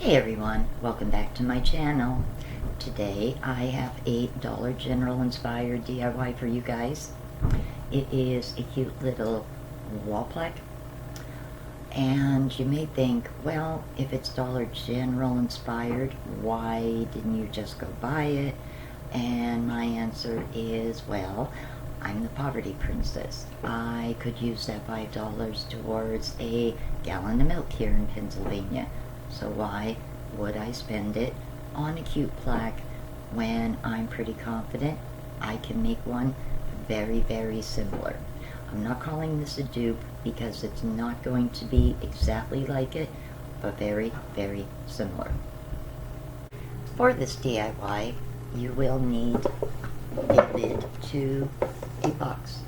Hey everyone, welcome back to my channel. Today I have a Dollar General inspired DIY for you guys. It is a cute little wall plaque. And you may think, well, if it's Dollar General inspired, why didn't you just go buy it? And my answer is, well, I'm the poverty princess. I could use that $5 towards a gallon of milk here in Pennsylvania. So why would I spend it on a cute plaque when I'm pretty confident I can make one very, very similar? I'm not calling this a dupe because it's not going to be exactly like it, but very, very similar. For this DIY, you will need a lid to a box.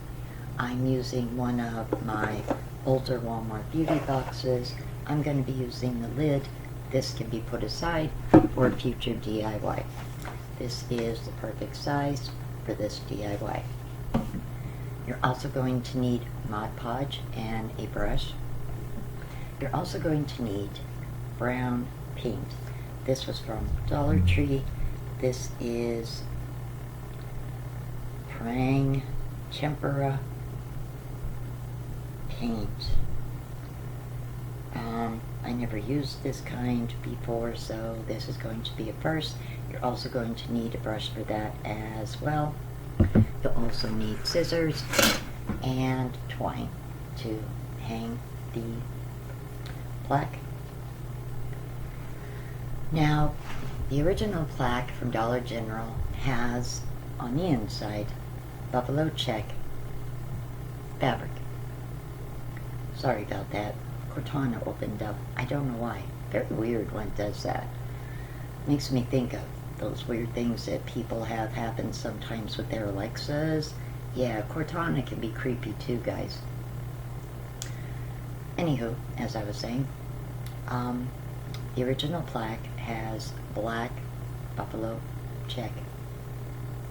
I'm using one of my older Walmart beauty boxes. I'm going to be using the lid. This can be put aside for a future DIY. This is the perfect size for this DIY. You're also going to need Mod Podge and a brush. You're also going to need brown paint. This was from Dollar Tree. This is Prang Tempera paint. I never used this kind before, so this is going to be a first. You're also going to need a brush for that as well. You'll also need scissors and twine to hang the plaque. Now, the original plaque from Dollar General has on the inside buffalo check fabric. Sorry about that. Cortana opened up. I don't know why. Very weird when it does that. Makes me think of those weird things that people have happen sometimes with their Alexas. Yeah, Cortana can be creepy too, guys. Anywho, as I was saying, the original plaque has black buffalo check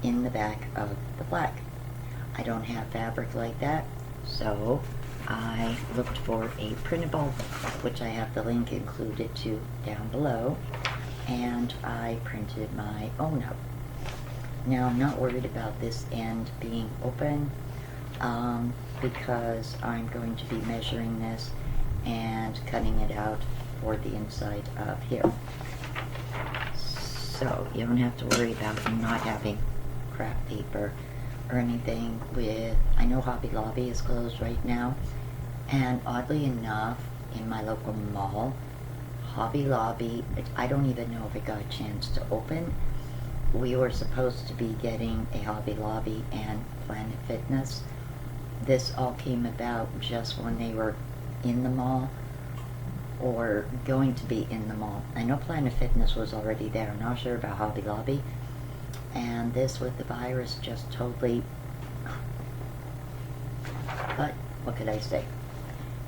in the back of the plaque. I don't have fabric like that, so I looked for a printable, which I have the link included to down below, and I printed my own up. Now, I'm not worried about this end being open because I'm going to be measuring this and cutting it out for the inside of here. So you don't have to worry about not having craft paper or anything with, I know Hobby Lobby is closed right now, and oddly enough, in my local mall, Hobby Lobby, I don't even know if it got a chance to open. We were supposed to be getting a Hobby Lobby and Planet Fitness. This all came about just when they were in the mall, or going to be in the mall. I know Planet Fitness was already there. I'm not sure about Hobby Lobby. And this with the virus just totally, but what could I say?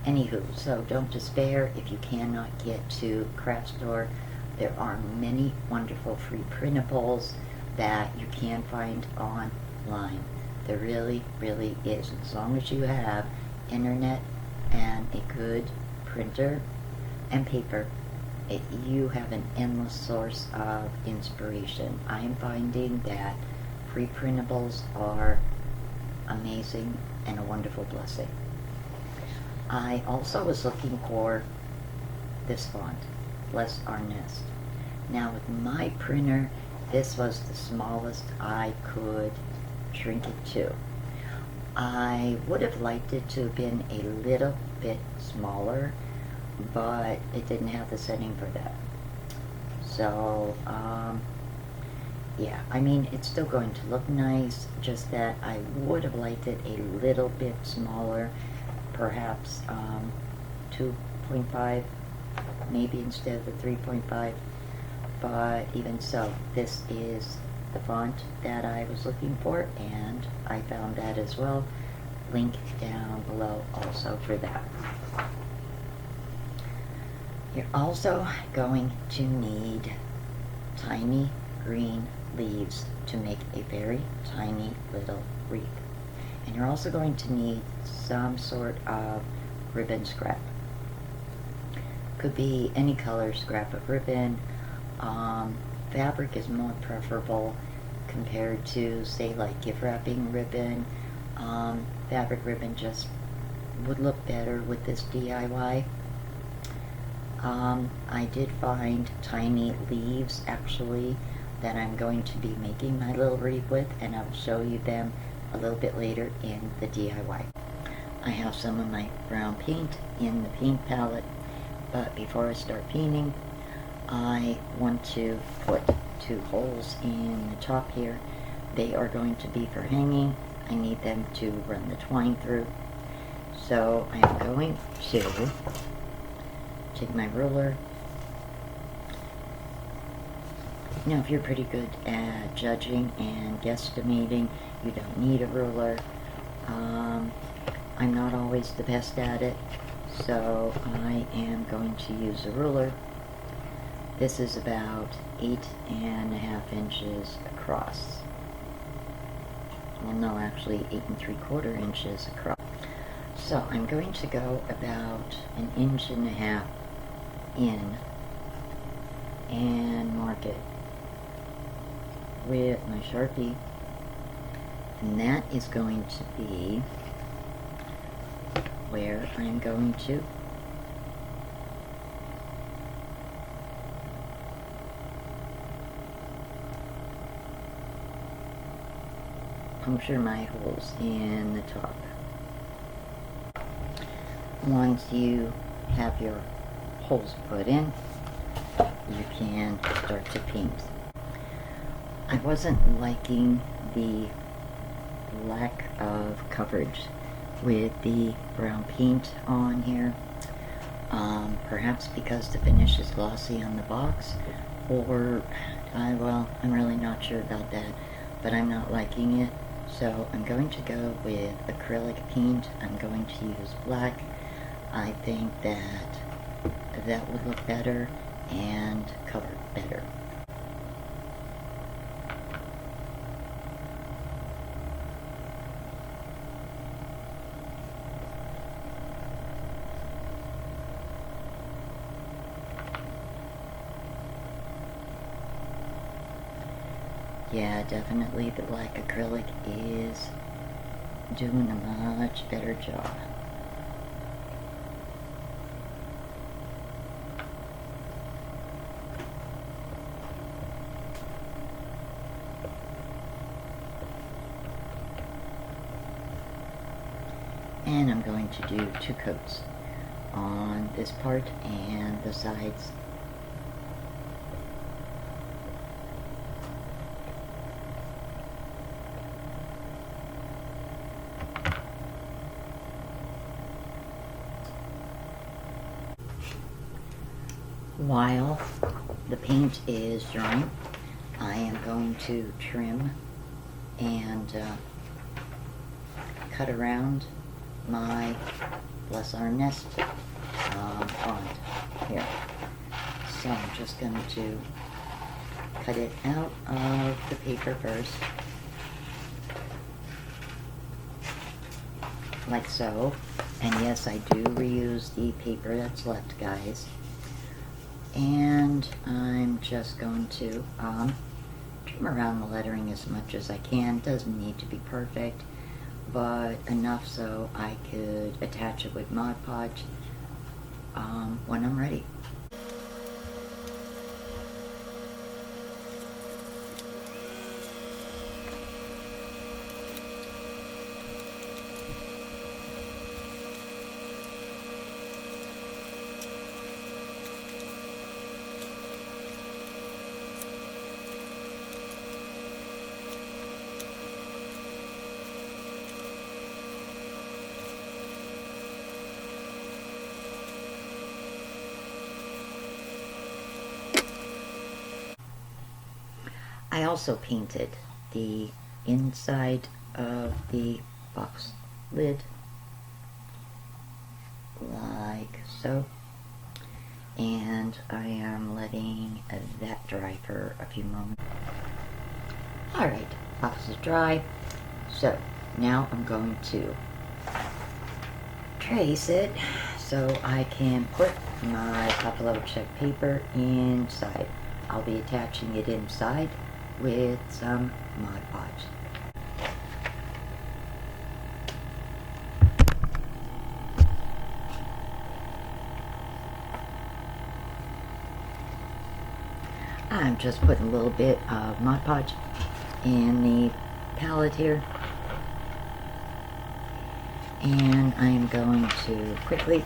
Anywho, so don't despair if you cannot get to craft store. There are many wonderful free printables that you can find online. There really, really is. As long as you have internet and a good printer and paper, you have an endless source of inspiration. I am finding that free printables are amazing and a wonderful blessing. I also was looking for this font, blessournest. Now with my printer, this was the smallest I could shrink it to. I would have liked it to have been a little bit smaller, but it didn't have the setting for that. So, yeah, I mean, it's still going to look nice, just that I would have liked it a little bit smaller, perhaps 2.5, maybe instead of the 3.5, but even so, this is the font that I was looking for, and I found that as well. Link down below also for that. You're also going to need tiny green leaves to make a very tiny little wreath. And you're also going to need some sort of ribbon scrap. Could be any color scrap of ribbon. Fabric is more preferable compared to, say, like gift wrapping ribbon. Fabric ribbon just would look better with this DIY. I did find tiny leaves actually that I'm going to be making my little wreath with, and I'll show you them a little bit later in the DIY. I have some of my brown paint in the paint palette, but before I start painting, I want to put 2 holes in the top here. They are going to be for hanging. I need them to run the twine through. So I'm going to take my ruler. Now, if you're pretty good at judging and guesstimating, you don't need a ruler. I'm not always the best at it, so I am going to use a ruler. This is about 8.5 inches across. Well, no, actually 8 3/4 inches across. So I'm going to go about 1.5 inches in and mark it with my Sharpie, and that is going to be where I'm going to puncture my holes in the top. Once you have your holes put in, you can start to paint. I wasn't liking the lack of coverage with the brown paint on here. Perhaps because the finish is glossy on the box, or well, I'm really not sure about that, but I'm not liking it. So I'm going to go with acrylic paint. I'm going to use black. I think that would look better and cover better. Yeah, definitely the black acrylic is doing a much better job. And I'm going to do 2 coats on this part and the sides. While the paint is drying, I am going to trim and cut around my blessournest font here. So I'm just going to cut it out of the paper first, like so. And yes, I do reuse the paper that's left, guys. And I'm just going to trim around the lettering as much as I can. Doesn't need to be perfect, but enough so I could attach it with Mod Podge when I'm ready. I also painted the inside of the box lid like so, and I am letting that dry for a few moments. Alright, box is dry, so now I'm going to trace it. So so I can put my buffalo check paper inside. I'll be attaching it inside with some Mod Podge. I'm just putting a little bit of Mod Podge in the palette here, and I'm going to quickly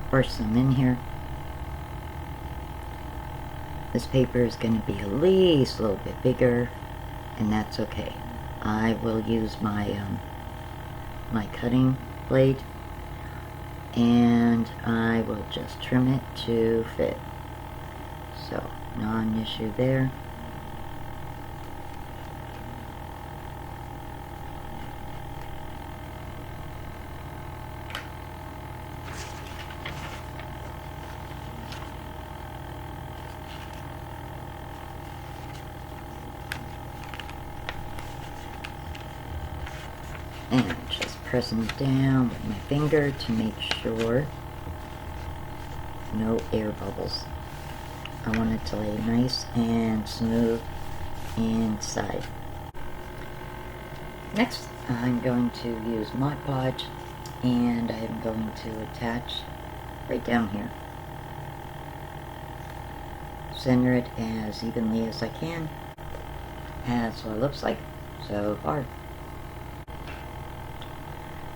brush some in here. This paper is going to be at least a little bit bigger, and that's okay. I will use my my cutting blade, and I will just trim it to fit. So, non-issue there. And just pressing down with my finger to make sure no air bubbles. I want it to lay nice and smooth inside. Next, I'm going to use Mod Podge, and I'm going to attach right down here. Center it as evenly as I can. That's what it looks like so far.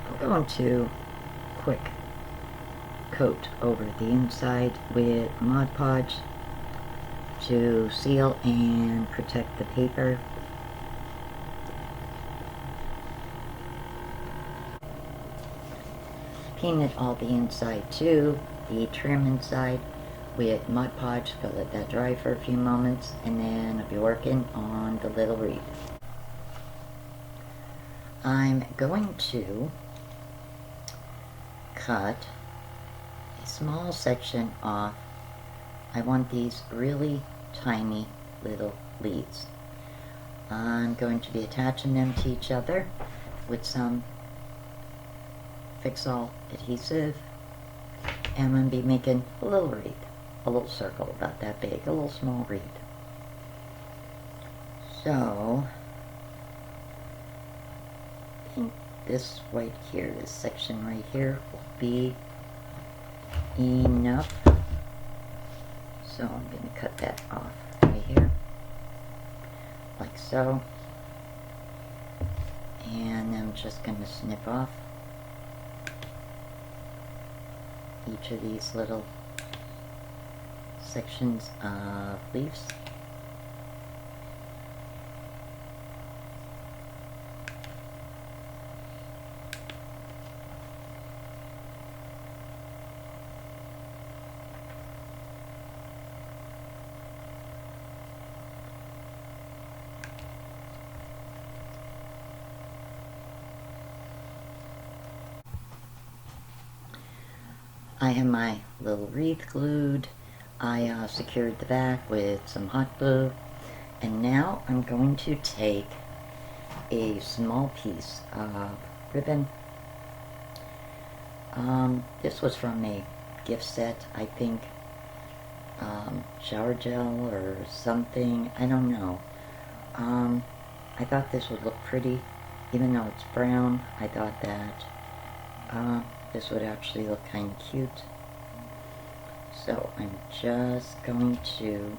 I'm going to quick coat over the inside with Mod Podge to seal and protect the paper. Painted all the inside too, the trim inside with Mod Podge. Gonna let that dry for a few moments, and then I'll be working on the little wreath. I'm going to cut a small section off. I want these really tiny little leaves. I'm going to be attaching them to each other with some Fix-All adhesive, and I'm going to be making a little wreath, a little circle about that big, a little small wreath. So, I think this right here, this section right here will be enough. So I'm going to cut that off right here, like so. And I'm just going to snip off each of these little sections of leaves. I have my little wreath glued. I secured the back with some hot glue. And now I'm going to take a small piece of ribbon. This was from a gift set, I think. Shower gel or something. I don't know. I thought this would look pretty. Even though it's brown, I thought that this would actually look kind of cute. So I'm just going to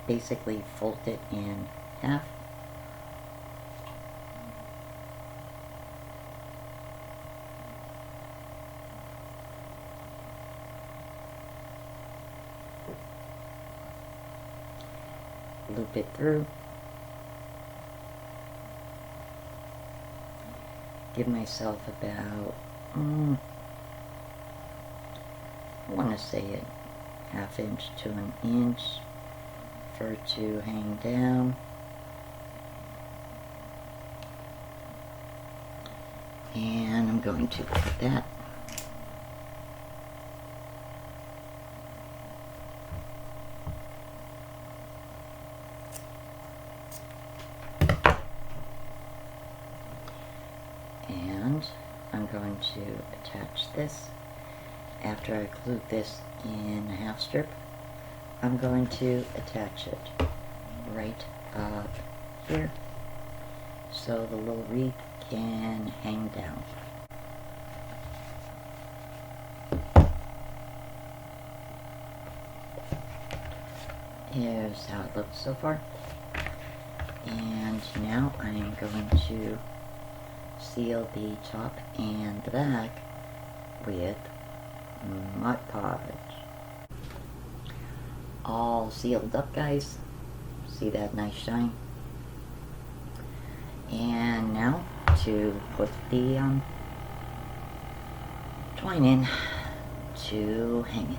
basically fold it in half. Loop it through. Give myself about, I want to say it, ½ inch to an inch for it to hang down. And I'm going to put that. And I'm going to attach this. After I glue this in a half strip, I'm going to attach it right up here so the little wreath can hang down. Here's how it looks so far. And now I'm going to seal the top and the back with Mod Podge. All sealed up, guys. See that nice shine? And now to put the twine in to hang it.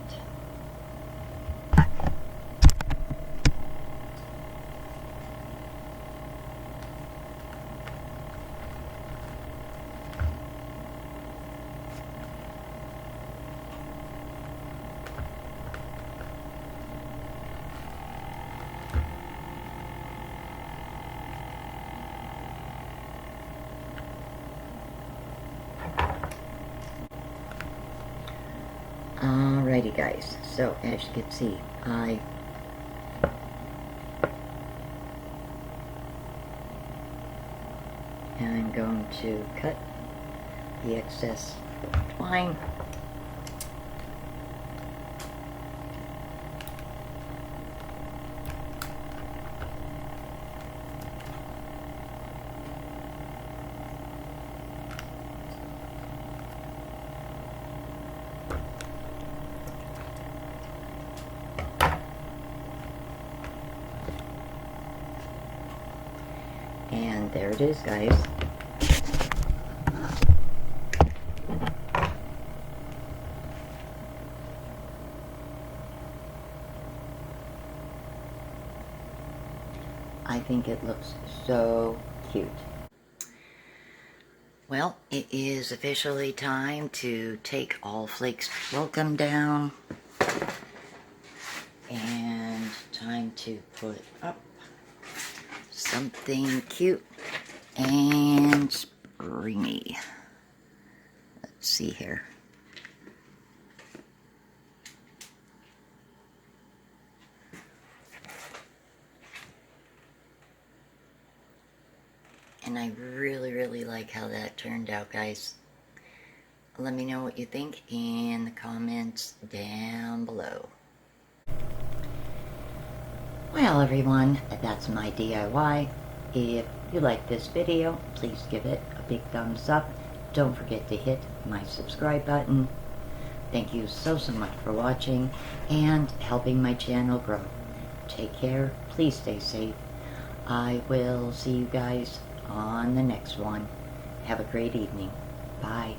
Alrighty guys, so as you can see, I'm going to cut the excess twine. And there it is, guys. I think it looks so cute. Well, it is officially time to take all Flake's welcome down. And time to put up something cute and springy. Let's see here. And I really like how that turned out, guys. Let me know what you think in the comments down below. Well everyone, that's my DIY. If you like this video, please give it a big thumbs up. Don't forget to hit my subscribe button. Thank you so much for watching and helping my channel grow. Take care, please stay safe. I will see you guys on the next one. Have a great evening. Bye.